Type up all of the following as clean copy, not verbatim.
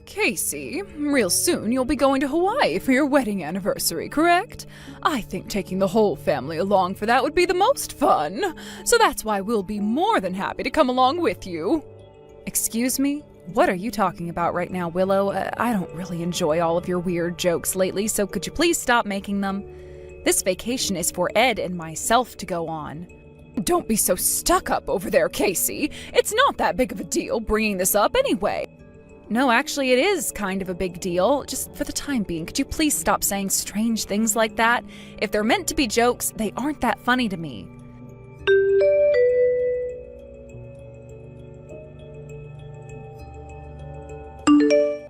Casey, real soon you'll be going to Hawaii for your wedding anniversary, correct? I think taking the whole family along for that would be the most fun. So that's why we'll be more than happy to come along with you. Excuse me? What are you talking about right now, Willow? I don't really enjoy all of your weird jokes lately, so could you please stop making them? This vacation is for Ed and myself to go on. Don't be so stuck up over there, Casey. It's not that big of a deal bringing this up anyway. No, actually, it is kind of a big deal. Just for the time being, could you please stop saying strange things like that? If they're meant to be jokes, they aren't that funny to me.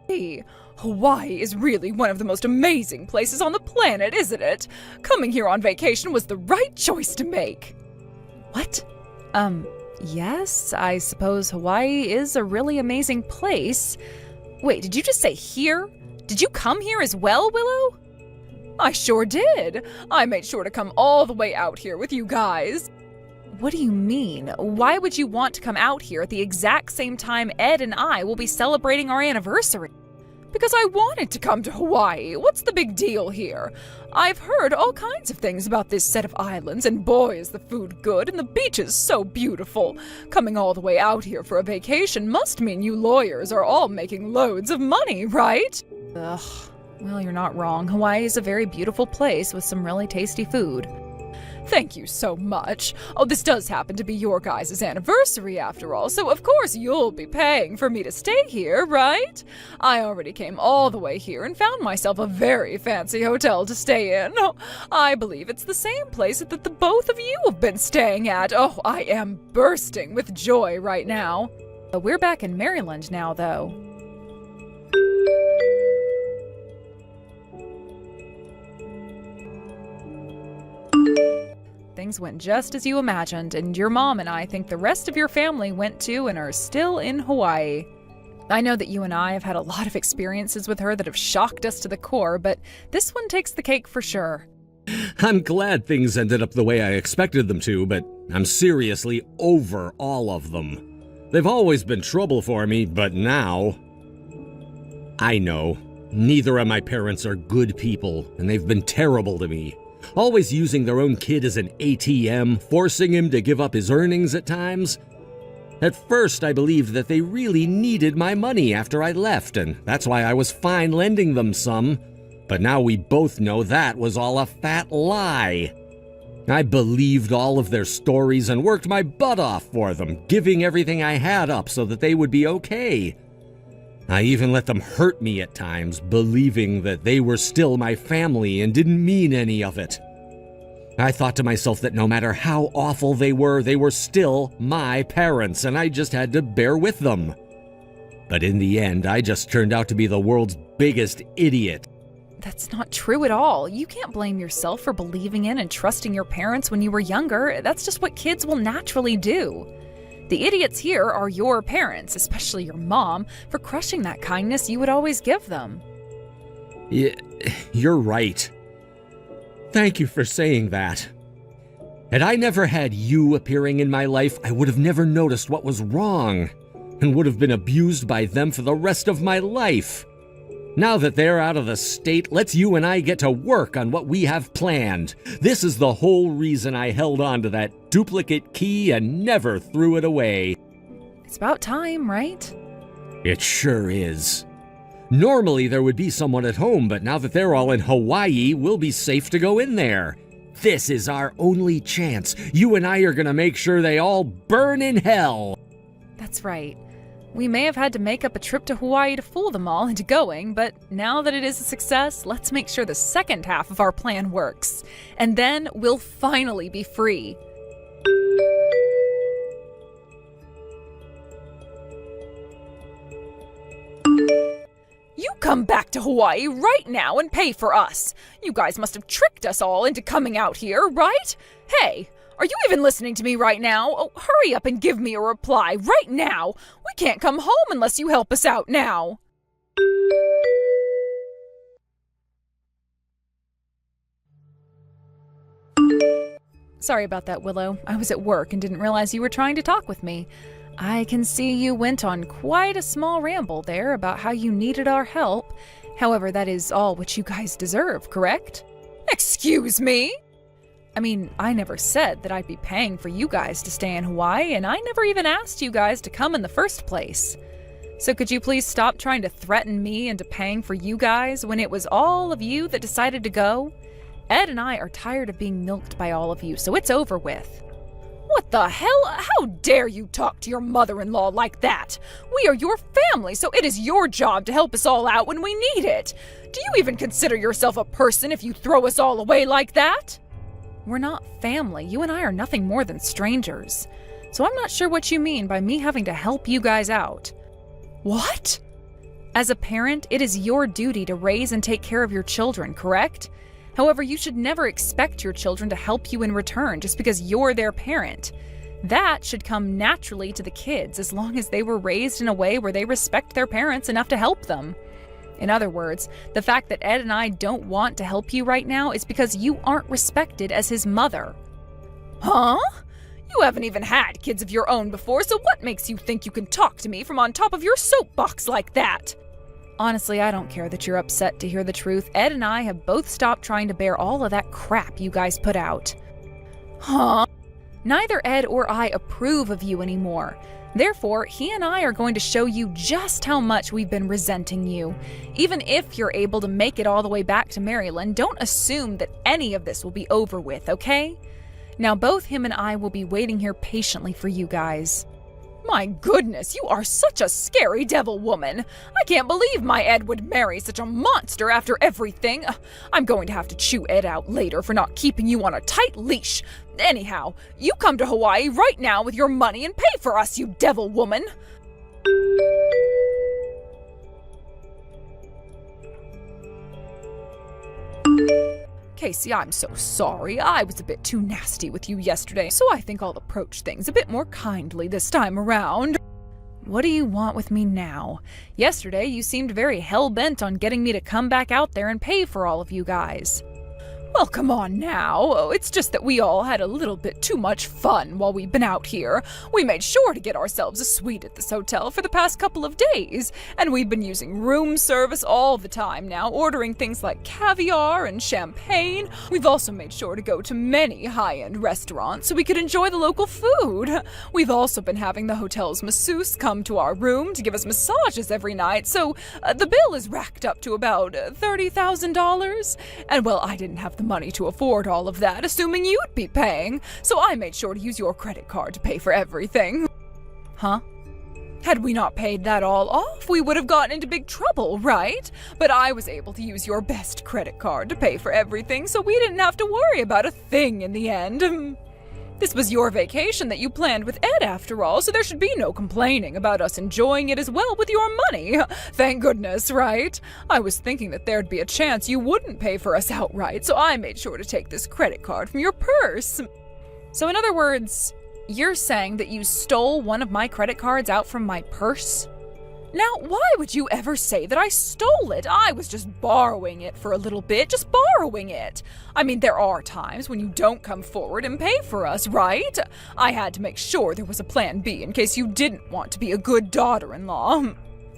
Hey, Hawaii is really one of the most amazing places on the planet, isn't it? Coming here on vacation was the right choice to make. What? Yes, I suppose Hawaii is a really amazing place. Wait, did you just say here? Did you come here as well, Willow? I sure did. I made sure to come all the way out here with you guys. What do you mean? Why would you want to come out here at the exact same time Ed and I will be celebrating our anniversary? Because I wanted to come to Hawaii. What's the big deal here? I've heard all kinds of things about this set of islands, and boy is the food good and the beaches so beautiful. Coming all the way out here for a vacation must mean you lawyers are all making loads of money, right? Ugh, well, you're not wrong. Hawaii is a very beautiful place with some really tasty food. Thank you so much. Oh, this does happen to be your guys' anniversary after all, so of course you'll be paying for me to stay here, right? I already came all the way here and found myself a very fancy hotel to stay in. Oh, I believe it's the same place that the both of you have been staying at. Oh, I am bursting with joy right now. We're back in Maryland now, though. Things went just as you imagined, and your mom and I think the rest of your family went to and are still in Hawaii. I know that you and I have had a lot of experiences with her that have shocked us to the core, but this one takes the cake for sure. I'm glad things ended up the way I expected them to, but I'm seriously over all of them. They've always been trouble for me, but now... I know. Neither of my parents are good people, and they've been terrible to me. Always using their own kid as an ATM, forcing him to give up his earnings at times. At first, I believed that they really needed my money after I left, and that's why I was fine lending them some. But now we both know that was all a fat lie. I believed all of their stories and worked my butt off for them, giving everything I had up so that they would be okay. I even let them hurt me at times, believing that they were still my family and didn't mean any of it. I thought to myself that no matter how awful they were still my parents, and I just had to bear with them. But in the end, I just turned out to be the world's biggest idiot. That's not true at all. You can't blame yourself for believing in and trusting your parents when you were younger. That's just what kids will naturally do. The idiots here are your parents, especially your mom, for crushing that kindness you would always give them. Yeah, you're right. Thank you for saying that. Had I never had you appearing in my life, I would have never noticed what was wrong, and would have been abused by them for the rest of my life. Now that they're out of the state, let's you and I get to work on what we have planned. This is the whole reason I held on to that duplicate key and never threw it away. It's about time, right? It sure is. Normally there would be someone at home, but now that they're all in Hawaii, we'll be safe to go in there. This is our only chance. You and I are gonna make sure they all burn in hell. That's right. We may have had to make up a trip to Hawaii to fool them all into going, but now that it is a success, let's make sure the second half of our plan works. And then we'll finally be free. You come back to Hawaii right now and pay for us. You guys must have tricked us all into coming out here, right? Hey, are you even listening to me right now? Oh, hurry up and give me a reply right now. We can't come home unless you help us out now. Sorry about that, Willow. I was at work and didn't realize you were trying to talk with me. I can see you went on quite a small ramble there about how you needed our help. However, that is all what you guys deserve, correct? Excuse me? I mean, I never said that I'd be paying for you guys to stay in Hawaii, and I never even asked you guys to come in the first place. So could you please stop trying to threaten me into paying for you guys when it was all of you that decided to go? Ed and I are tired of being milked by all of you, so it's over with. What the hell? How dare you talk to your mother-in-law like that? We are your family, so it is your job to help us all out when we need it. Do you even consider yourself a person if you throw us all away like that? We're not family. You and I are nothing more than strangers. So I'm not sure what you mean by me having to help you guys out. What? As a parent, it is your duty to raise and take care of your children, correct? However, you should never expect your children to help you in return just because you're their parent. That should come naturally to the kids as long as they were raised in a way where they respect their parents enough to help them. In other words, the fact that Ed and I don't want to help you right now is because you aren't respected as his mother. Huh? You haven't even had kids of your own before, so what makes you think you can talk to me from on top of your soapbox like that? Honestly, I don't care that you're upset to hear the truth. Ed and I have both stopped trying to bear all of that crap you guys put out. Huh? Neither Ed or I approve of you anymore. Therefore, he and I are going to show you just how much we've been resenting you. Even if you're able to make it all the way back to Maryland, don't assume that any of this will be over with, okay? Now, both him and I will be waiting here patiently for you guys. My goodness, you are such a scary devil woman. I can't believe my Ed would marry such a monster after everything. I'm going to have to chew Ed out later for not keeping you on a tight leash. Anyhow, you come to Hawaii right now with your money and pay for us, you devil woman. Casey, I'm so sorry. I was a bit too nasty with you yesterday, so I think I'll approach things a bit more kindly this time around. What do you want with me now? Yesterday, you seemed very hell-bent on getting me to come back out there and pay for all of you guys. Well, come on now. It's just that we all had a little bit too much fun while we've been out here. We made sure to get ourselves a suite at this hotel for the past couple of days, and we've been using room service all the time now, ordering things like caviar and champagne. We've also made sure to go to many high-end restaurants so we could enjoy the local food. We've also been having the hotel's masseuse come to our room to give us massages every night, so the bill is racked up to about $30,000. And well, I didn't have the money to afford all of that, assuming you'd be paying, so I made sure to use your credit card to pay for everything. Huh? Had we not paid that all off, we would have gotten into big trouble, right? But I was able to use your best credit card to pay for everything, so we didn't have to worry about a thing in the end. This was your vacation that you planned with Ed after all, so there should be no complaining about us enjoying it as well with your money. Thank goodness, right? I was thinking that there'd be a chance you wouldn't pay for us outright, so I made sure to take this credit card from your purse. So in other words, you're saying that you stole one of my credit cards out from my purse? Now, why would you ever say that I stole it? I was just borrowing it for a little bit, just borrowing it. I mean, there are times when you don't come forward and pay for us, right? I had to make sure there was a plan B in case you didn't want to be a good daughter-in-law.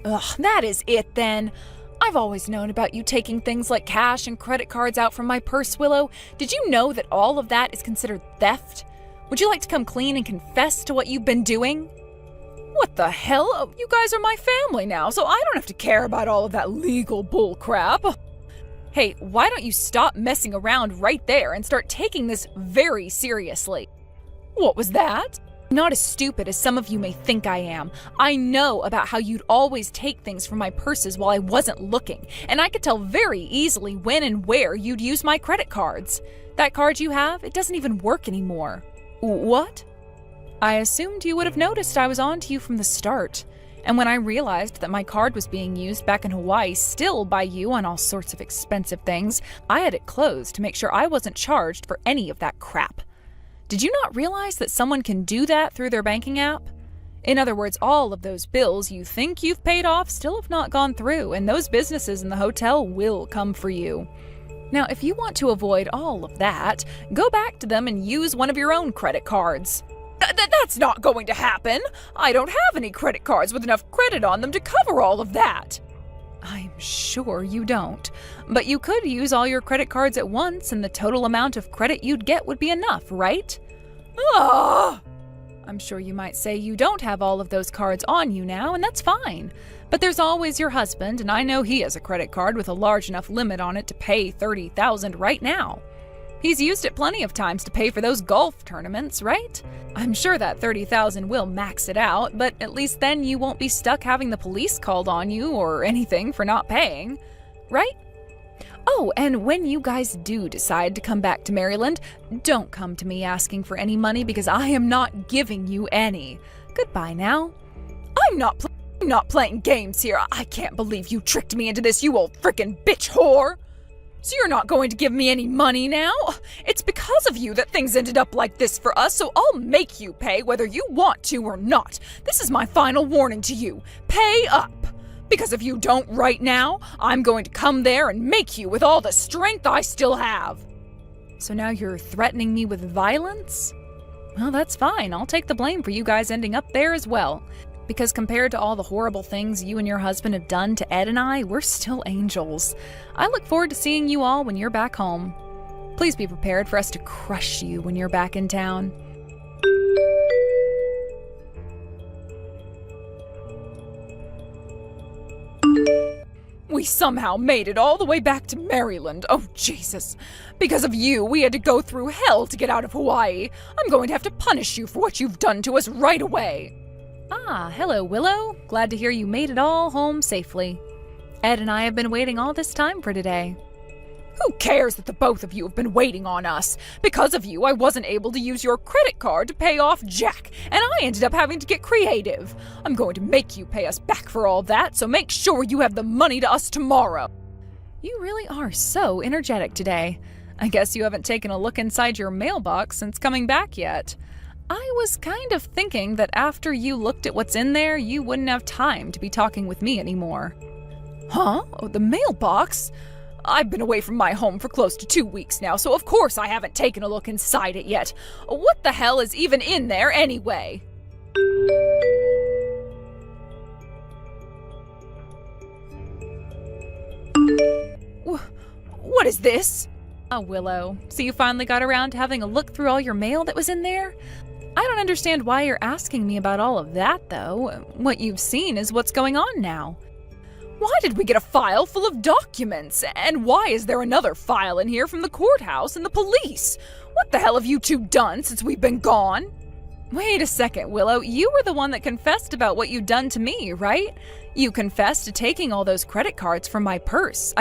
Ugh, that is it then. I've always known about you taking things like cash and credit cards out from my purse, Willow. Did you know that all of that is considered theft? Would you like to come clean and confess to what you've been doing? What the hell? Oh, you guys are my family now, so I don't have to care about all of that legal bull crap. Hey, why don't you stop messing around right there and start taking this very seriously? What was that? I'm not as stupid as some of you may think I am. I know about how you'd always take things from my purses while I wasn't looking, and I could tell very easily when and where you'd use my credit cards. That card you have, it doesn't even work anymore. What? I assumed you would have noticed I was on to you from the start. And when I realized that my card was being used back in Hawaii still by you on all sorts of expensive things, I had it closed to make sure I wasn't charged for any of that crap. Did you not realize that someone can do that through their banking app? In other words, all of those bills you think you've paid off still have not gone through, and those businesses in the hotel will come for you. Now, if you want to avoid all of that, go back to them and use one of your own credit cards. That's not going to happen. I don't have any credit cards with enough credit on them to cover all of that. I'm sure you don't. But you could use all your credit cards at once and the total amount of credit you'd get would be enough, right? Ah! I'm sure you might say you don't have all of those cards on you now, and that's fine. But there's always your husband, and I know he has a credit card with a large enough limit on it to pay $30,000 right now. He's used it plenty of times to pay for those golf tournaments, right? I'm sure that $30,000 will max it out, but at least then you won't be stuck having the police called on you or anything for not paying, right? Oh, and when you guys do decide to come back to Maryland, don't come to me asking for any money because I am not giving you any. Goodbye now. I'm not playing games here. I can't believe you tricked me into this, you old frickin' bitch whore. So you're not going to give me any money now? It's because of you that things ended up like this for us, so I'll make you pay whether you want to or not. This is my final warning to you. Pay up. Because if you don't right now, I'm going to come there and make you with all the strength I still have. So now you're threatening me with violence? Well, that's fine. I'll take the blame for you guys ending up there as well. Because compared to all the horrible things you and your husband have done to Ed and I, we're still angels. I look forward to seeing you all when you're back home. Please be prepared for us to crush you when you're back in town. We somehow made it all the way back to Maryland. Oh, Jesus. Because of you, we had to go through hell to get out of Hawaii. I'm going to have to punish you for what you've done to us right away. Ah, hello, Willow. Glad to hear you made it all home safely. Ed and I have been waiting all this time for today. Who cares that the both of you have been waiting on us? Because of you, I wasn't able to use your credit card to pay off Jack, and I ended up having to get creative. I'm going to make you pay us back for all that, so make sure you have the money to us tomorrow. You really are so energetic today. I guess you haven't taken a look inside your mailbox since coming back yet. I was kind of thinking that after you looked at what's in there, you wouldn't have time to be talking with me anymore. Huh? Oh, the mailbox? I've been away from my home for close to 2 weeks now, so of course I haven't taken a look inside it yet. What the hell is even in there anyway? What is this? Oh, Willow, so you finally got around to having a look through all your mail that was in there? I don't understand why you're asking me about all of that, though. What you've seen is what's going on now. Why did we get a file full of documents? And why is there another file in here from the courthouse and the police? What the hell have you two done since we've been gone? Wait a second, Willow. You were the one that confessed about what you'd done to me, right? You confessed to taking all those credit cards from my purse.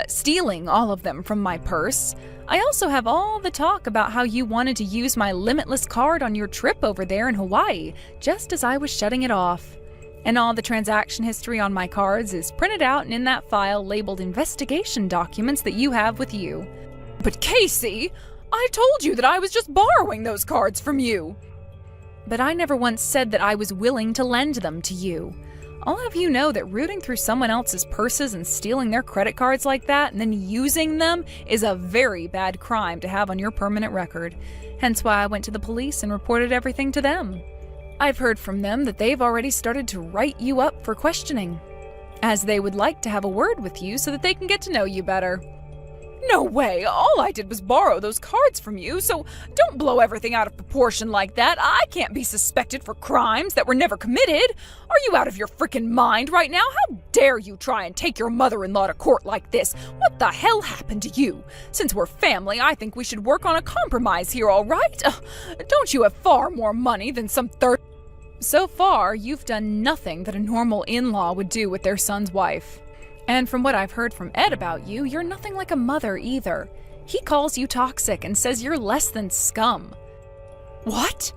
Stealing all of them from my purse. I also have all the talk about how you wanted to use my limitless card on your trip over there in Hawaii, just as I was shutting it off. And all the transaction history on my cards is printed out and in that file labeled investigation documents that you have with you. But Casey, I told you that I was just borrowing those cards from you. But I never once said that I was willing to lend them to you. I'll have you know that rooting through someone else's purses and stealing their credit cards like that and then using them is a very bad crime to have on your permanent record. Hence why I went to the police and reported everything to them. I've heard from them that they've already started to write you up for questioning, as they would like to have a word with you so that they can get to know you better. No way! All I did was borrow those cards from you, so don't blow everything out of proportion like that. I can't be suspected for crimes that were never committed. Are you out of your frickin' mind right now? How dare you try and take your mother-in-law to court like this? What the hell happened to you? Since we're family, I think we should work on a compromise here, all right? Don't you have far more money than some third... So far, you've done nothing that a normal in-law would do with their son's wife. And from what I've heard from Ed about you, you're nothing like a mother either. He calls you toxic and says you're less than scum. What?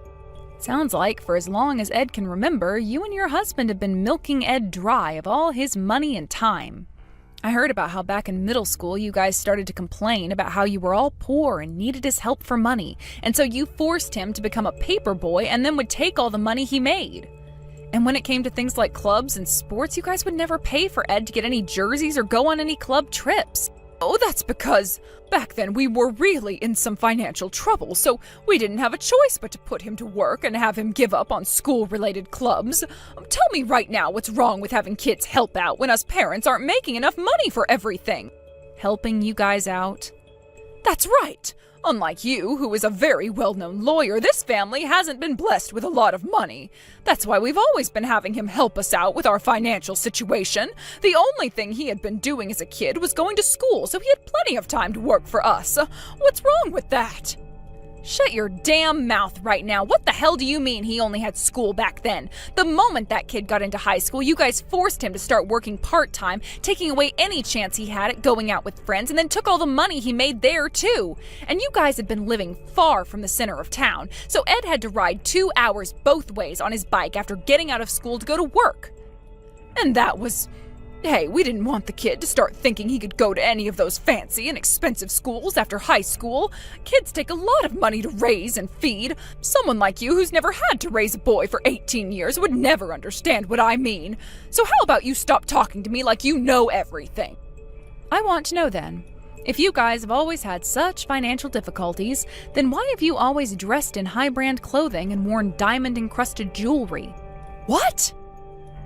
Sounds like for as long as Ed can remember, you and your husband have been milking Ed dry of all his money and time. I heard about how back in middle school you guys started to complain about how you were all poor and needed his help for money, and so you forced him to become a paper boy and then would take all the money he made. And when it came to things like clubs and sports, you guys would never pay for Ed to get any jerseys or go on any club trips. Oh, that's because back then we were really in some financial trouble, so we didn't have a choice but to put him to work and have him give up on school-related clubs. Tell me right now what's wrong with having kids help out when us parents aren't making enough money for everything. Helping you guys out? That's right. Unlike you, who is a very well-known lawyer, this family hasn't been blessed with a lot of money. That's why we've always been having him help us out with our financial situation. The only thing he had been doing as a kid was going to school, so he had plenty of time to work for us. What's wrong with that? Shut your damn mouth right now. What the hell do you mean he only had school back then? The moment that kid got into high school, you guys forced him to start working part-time, taking away any chance he had at going out with friends, and then took all the money he made there, too. And you guys had been living far from the center of town, so Ed had to ride 2 hours both ways on his bike after getting out of school to go to work. And that was... Hey, we didn't want the kid to start thinking he could go to any of those fancy and expensive schools after high school. Kids take a lot of money to raise and feed. Someone like you who's never had to raise a boy for 18 years would never understand what I mean. So how about you stop talking to me like you know everything? I want to know then, if you guys have always had such financial difficulties, then why have you always dressed in high-brand clothing and worn diamond-encrusted jewelry? What?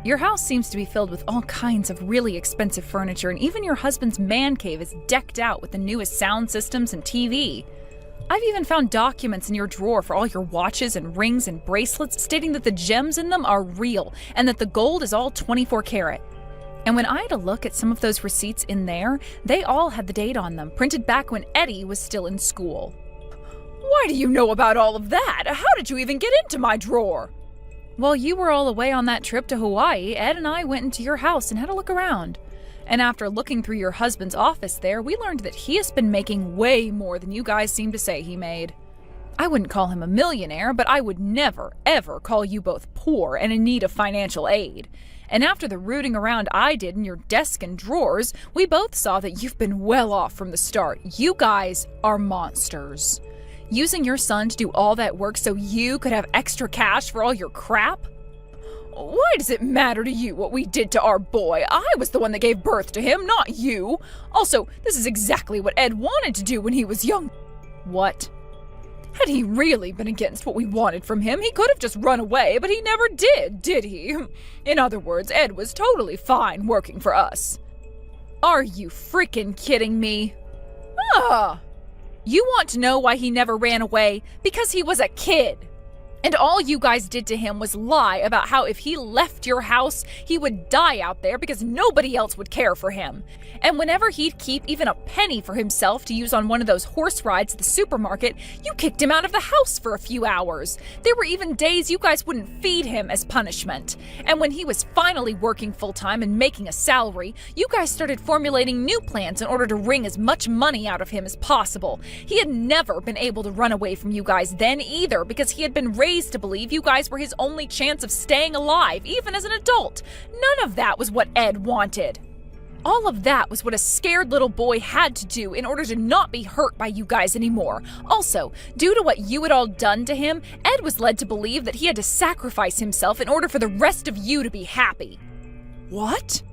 Your house seems to be filled with all kinds of really expensive furniture, and even your husband's man cave is decked out with the newest sound systems and TV. I've even found documents in your drawer for all your watches and rings and bracelets stating that the gems in them are real and that the gold is all 24 karat. And when I had a look at some of those receipts in there, they all had the date on them, printed back when Eddie was still in school. Why do you know about all of that? How did you even get into my drawer? While you were all away on that trip to Hawaii, Ed and I went into your house and had a look around. And after looking through your husband's office there, we learned that he has been making way more than you guys seem to say he made. I wouldn't call him a millionaire, but I would never, ever call you both poor and in need of financial aid. And after the rooting around I did in your desk and drawers, we both saw that you've been well off from the start. You guys are monsters. Using your son to do all that work so you could have extra cash for all your crap? Why does it matter to you what we did to our boy? I was the one that gave birth to him, not you. Also, this is exactly what Ed wanted to do when he was young. What? Had he really been against what we wanted from him, he could have just run away, but he never did he? In other words, Ed was totally fine working for us. Are you freaking kidding me? You want to know why he never ran away? Because he was a kid. And all you guys did to him was lie about how if he left your house, he would die out there because nobody else would care for him. And whenever he'd keep even a penny for himself to use on one of those horse rides at the supermarket, you kicked him out of the house for a few hours. There were even days you guys wouldn't feed him as punishment. And when he was finally working full-time and making a salary, you guys started formulating new plans in order to wring as much money out of him as possible. He had never been able to run away from you guys then either because he had been raised to believe you guys were his only chance of staying alive, even as an adult. None of that was what Ed wanted. All of that was what a scared little boy had to do in order to not be hurt by you guys anymore. Also, due to what you had all done to him, Ed was led to believe that he had to sacrifice himself in order for the rest of you to be happy. What?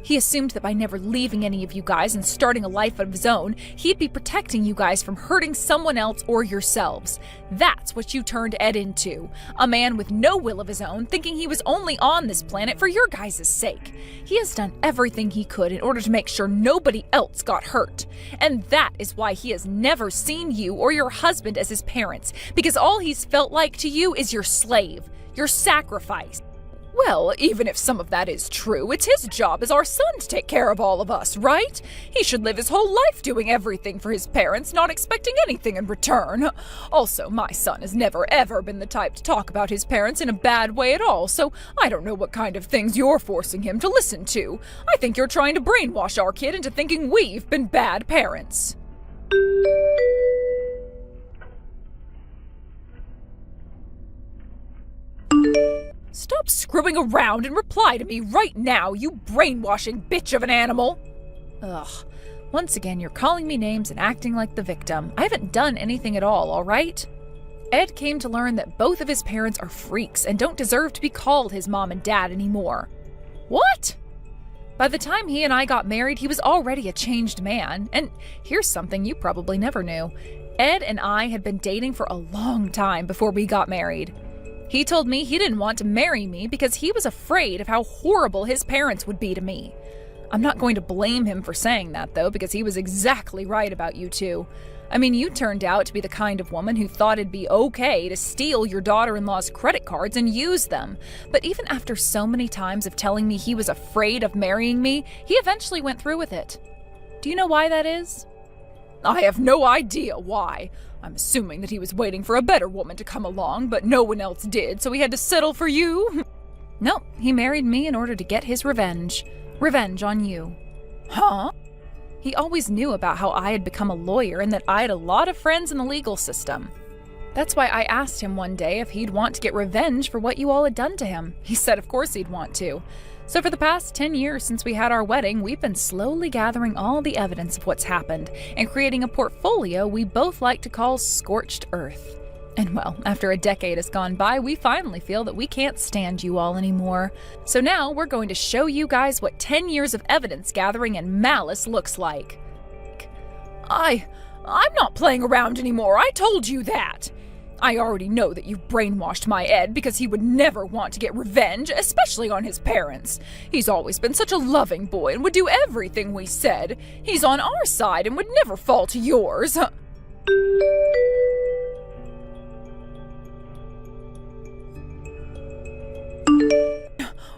He assumed that by never leaving any of you guys and starting a life of his own, he'd be protecting you guys from hurting someone else or yourselves. That's what you turned Ed into. A man with no will of his own, thinking he was only on this planet for your guys' sake. He has done everything he could in order to make sure nobody else got hurt. And that is why he has never seen you or your husband as his parents, because all he's felt like to you is your slave, your sacrifice. Well, even if some of that is true, it's his job as our son to take care of all of us, right? He should live his whole life doing everything for his parents, not expecting anything in return. Also, my son has never ever been the type to talk about his parents in a bad way at all, so I don't know what kind of things you're forcing him to listen to. I think you're trying to brainwash our kid into thinking we've been bad parents. Stop screwing around and reply to me right now, you brainwashing bitch of an animal! Ugh. Once again, you're calling me names and acting like the victim. I haven't done anything at all right? Ed came to learn that both of his parents are freaks and don't deserve to be called his mom and dad anymore. What? By the time he and I got married, he was already a changed man. And here's something you probably never knew. Ed and I had been dating for a long time before we got married. He told me he didn't want to marry me because he was afraid of how horrible his parents would be to me. I'm not going to blame him for saying that, though, because he was exactly right about you two. I mean, you turned out to be the kind of woman who thought it'd be okay to steal your daughter-in-law's credit cards and use them. But even after so many times of telling me he was afraid of marrying me, he eventually went through with it. Do you know why that is? I have no idea why. I'm assuming that he was waiting for a better woman to come along, but no one else did, so he had to settle for you. No, he married me in order to get his revenge. Revenge on you. Huh? He always knew about how I had become a lawyer and that I had a lot of friends in the legal system. That's why I asked him one day if he'd want to get revenge for what you all had done to him. He said of course he'd want to. So for the past 10 years since we had our wedding, we've been slowly gathering all the evidence of what's happened and creating a portfolio we both like to call Scorched Earth. And well, after a decade has gone by, we finally feel that we can't stand you all anymore. So now we're going to show you guys what 10 years of evidence gathering and malice looks like. I'm not playing around anymore, I told you that! I already know that you've brainwashed my Ed because he would never want to get revenge, especially on his parents. He's always been such a loving boy and would do everything we said. He's on our side and would never fall to yours.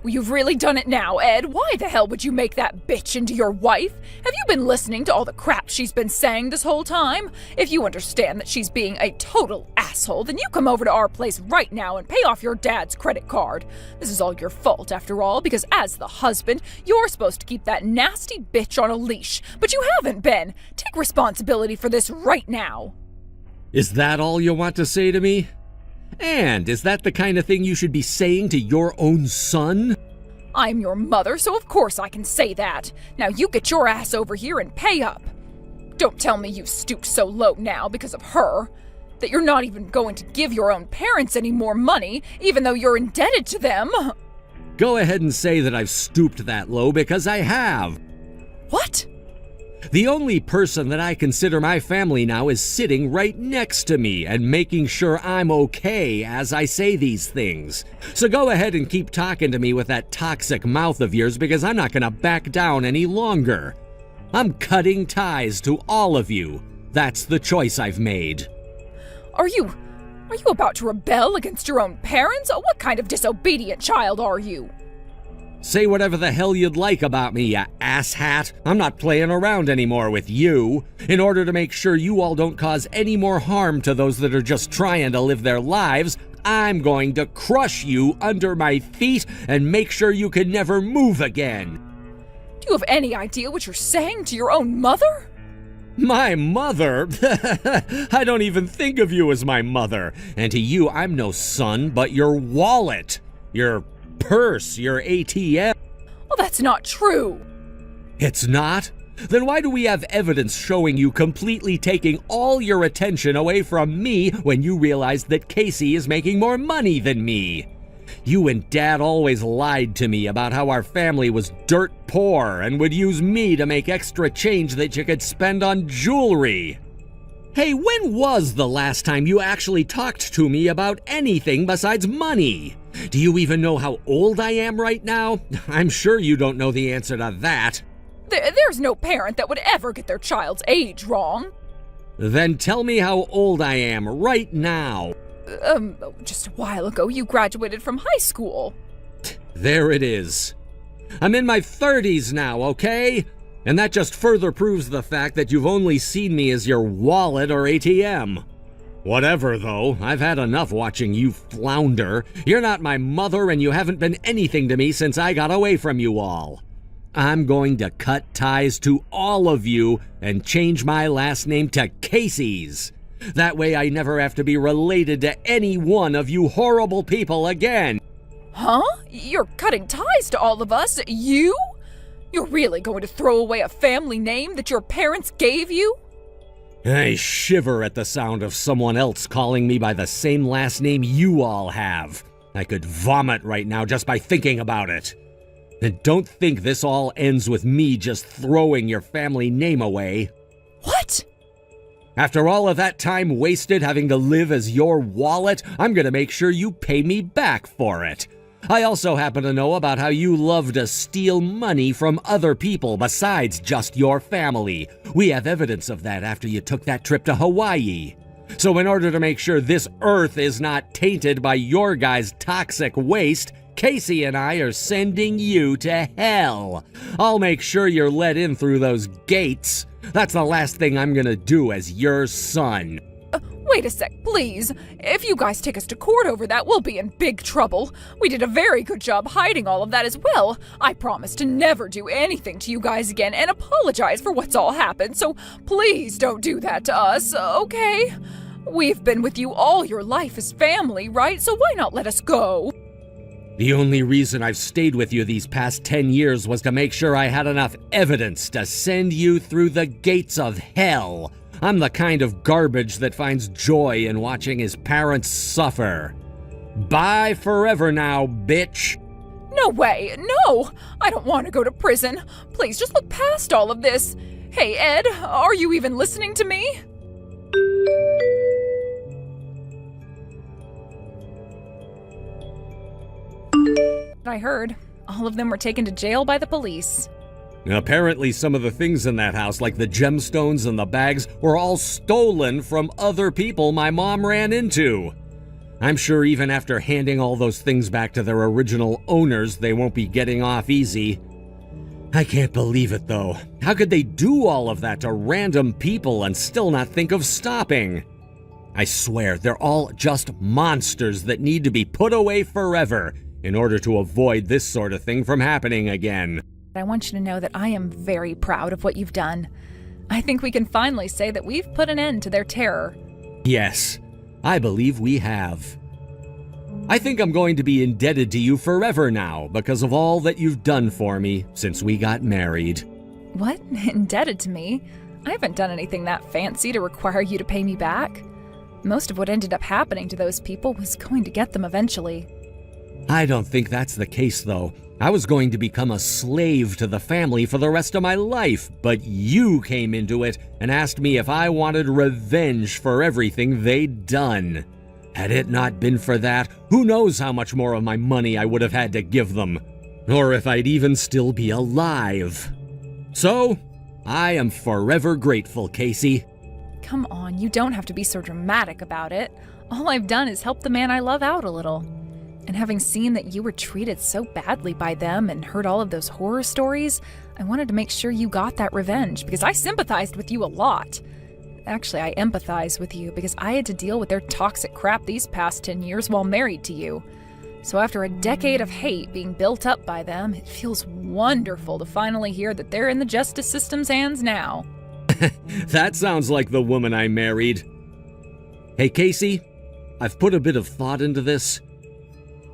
Well, you've really done it now, Ed. Why the hell would you make that bitch into your wife? Have you been listening to all the crap she's been saying this whole time? If you understand that she's being a total asshole, then you come over to our place right now and pay off your dad's credit card. This is all your fault, after all, because as the husband, you're supposed to keep that nasty bitch on a leash. But you haven't been. Take responsibility for this right now. Is that all you want to say to me? And is that the kind of thing you should be saying to your own son? I'm your mother, so of course I can say that. Now you get your ass over here and pay up. Don't tell me you've stooped so low now because of her, that you're not even going to give your own parents any more money, even though you're indebted to them. Go ahead and say that I've stooped that low because I have. What? The only person that I consider my family now is sitting right next to me and making sure I'm okay as I say these things. So go ahead and keep talking to me with that toxic mouth of yours because I'm not going to back down any longer. I'm cutting ties to all of you. That's the choice I've made. Are you about to rebel against your own parents? What kind of disobedient child are you? Say whatever the hell you'd like about me, you asshat. I'm not playing around anymore with you. In order to make sure you all don't cause any more harm to those that are just trying to live their lives, I'm going to crush you under my feet and make sure you can never move again. Do you have any idea what you're saying to your own mother? My mother? I don't even think of you as my mother. And to you, I'm no son, but your wallet. Your purse, your ATM. Well, that's not true. It's not? Then why do we have evidence showing you completely taking all your attention away from me when you realized that Casey is making more money than me? You and Dad always lied to me about how our family was dirt poor and would use me to make extra change that you could spend on jewelry. Hey, when was the last time you actually talked to me about anything besides money? Do you even know how old I am right now? I'm sure you don't know the answer to that. There's no parent that would ever get their child's age wrong. Then tell me how old I am right now. Just a while ago you graduated from high school. There it is. I'm in my 30s now, okay? And that just further proves the fact that you've only seen me as your wallet or ATM. Whatever, though. I've had enough watching you flounder. You're not my mother, and you haven't been anything to me since I got away from you all. I'm going to cut ties to all of you and change my last name to Casey's. That way I never have to be related to any one of you horrible people again. Huh? You're cutting ties to all of us? You? You're really going to throw away a family name that your parents gave you? I shiver at the sound of someone else calling me by the same last name you all have. I could vomit right now just by thinking about it. And don't think this all ends with me just throwing your family name away. What? After all of that time wasted having to live as your wallet, I'm gonna make sure you pay me back for it. I also happen to know about how you love to steal money from other people besides just your family. We have evidence of that after you took that trip to Hawaii. So in order to make sure this earth is not tainted by your guys' toxic waste, Casey and I are sending you to hell. I'll make sure you're let in through those gates. That's the last thing I'm gonna do as your son. Wait a sec, please. If you guys take us to court over that, we'll be in big trouble. We did a very good job hiding all of that as well. I promise to never do anything to you guys again and apologize for what's all happened, so please don't do that to us, okay? We've been with you all your life as family, right? So why not let us go? The only reason I've stayed with you these past 10 years was to make sure I had enough evidence to send you through the gates of hell. I'm the kind of garbage that finds joy in watching his parents suffer. Bye forever now, bitch. No way, no! I don't want to go to prison. Please, just look past all of this. Hey, Ed, are you even listening to me? I heard. All of them were taken to jail by the police. Apparently some of the things in that house, like the gemstones and the bags, were all stolen from other people my mom ran into. I'm sure even after handing all those things back to their original owners, they won't be getting off easy. I can't believe it, though. How could they do all of that to random people and still not think of stopping? I swear, they're all just monsters that need to be put away forever in order to avoid this sort of thing from happening again. I want you to know that I am very proud of what you've done. I think we can finally say that we've put an end to their terror. Yes, I believe we have. I think I'm going to be indebted to you forever now because of all that you've done for me since we got married. What? Indebted to me? I haven't done anything that fancy to require you to pay me back. Most of what ended up happening to those people was going to get them eventually. I don't think that's the case, though. I was going to become a slave to the family for the rest of my life, but you came into it and asked me if I wanted revenge for everything they'd done. Had it not been for that, who knows how much more of my money I would have had to give them, or if I'd even still be alive. So, I am forever grateful, Casey. Come on, you don't have to be so dramatic about it. All I've done is help the man I love out a little. And having seen that you were treated so badly by them and heard all of those horror stories, I wanted to make sure you got that revenge because I sympathized with you a lot. Actually, I empathize with you because I had to deal with their toxic crap these past 10 years while married to you. So after a decade of hate being built up by them, it feels wonderful to finally hear that they're in the justice system's hands now. That sounds like the woman I married. Hey, Casey, I've put a bit of thought into this.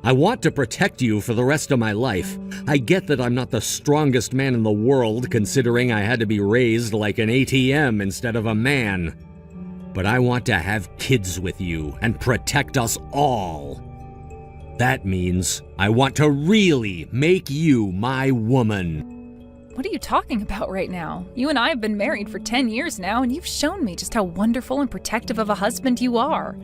I want to protect you for the rest of my life. I get that I'm not the strongest man in the world, considering I had to be raised like an ATM instead of a man. But I want to have kids with you and protect us all. That means I want to really make you my woman. What are you talking about right now? You and I have been married for 10 years now, and you've shown me just how wonderful and protective of a husband you are.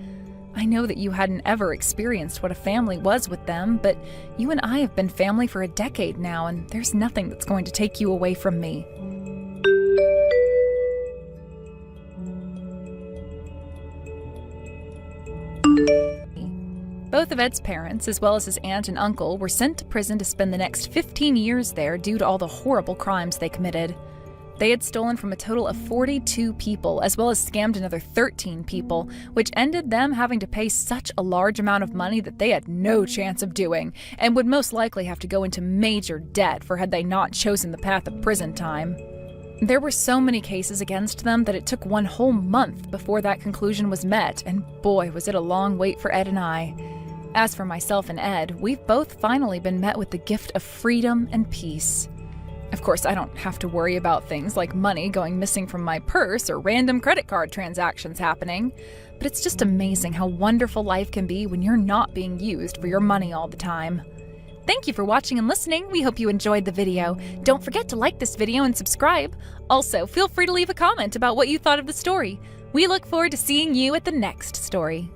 I know that you hadn't ever experienced what a family was with them, but you and I have been family for a decade now, and there's nothing that's going to take you away from me. Both of Ed's parents, as well as his aunt and uncle, were sent to prison to spend the next 15 years there due to all the horrible crimes they committed. They had stolen from a total of 42 people, as well as scammed another 13 people, which ended them having to pay such a large amount of money that they had no chance of doing, and would most likely have to go into major debt for had they not chosen the path of prison time. There were so many cases against them that it took one whole month before that conclusion was met, and boy, was it a long wait for Ed and I. As for myself and Ed, we've both finally been met with the gift of freedom and peace. Of course, I don't have to worry about things like money going missing from my purse or random credit card transactions happening, but it's just amazing how wonderful life can be when you're not being used for your money all the time. Thank you for watching and listening. We hope you enjoyed the video. Don't forget to like this video and subscribe. Also, feel free to leave a comment about what you thought of the story. We look forward to seeing you at the next story.